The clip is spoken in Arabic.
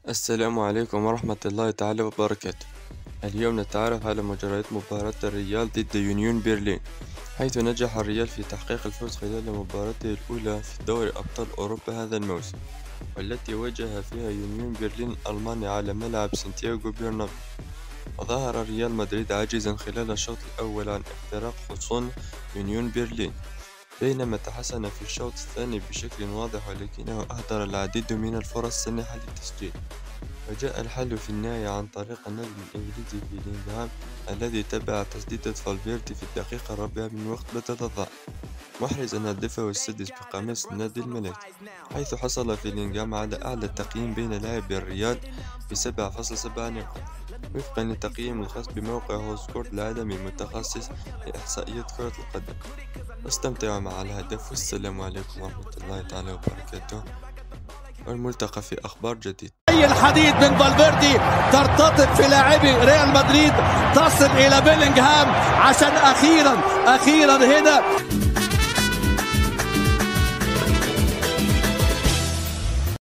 السلام عليكم ورحمة الله تعالى وبركاته. اليوم نتعرف على مجريات مباراة الريال ضد يونيون برلين، حيث نجح الريال في تحقيق الفوز خلال مباراته الأولى في دوري أبطال أوروبا هذا الموسم، والتي واجه فيها يونيون برلين الألماني على ملعب سانتياغو برنابيو. وظهر ريال مدريد عاجزا خلال الشوط الأول عن اختراق حصون يونيون برلين، بينما تحسن في الشوط الثاني بشكل واضح، ولكنه أهدر العديد من الفرص السانحة للتسجيل. وجاء الحل في النهاية عن طريق النجم الإنجليزي بيلينغهام، الذي تبع تسديدة فالفيردي في الدقيقة الرابعة من وقت بدل الضائع، محرزا هدفه السادس بقميص النادي الملكي، حيث حصل بيلينغهام على أعلى تقييم بين لاعبي الريال ب7.7 نقاط، وفقا للتقييم الخاص بموقع هوسكورت العالمي المتخصص لإحصائيات كرة القدم. استمتعوا مع الهدف، والسلام عليكم ورحمة الله تعالى وبركاته، والملتقى في أخبار جديدة. الحديد من فالفيردي ترتطم في لاعبي ريال مدريد، تصل إلى بيلينغهام عشان أخيرا هنا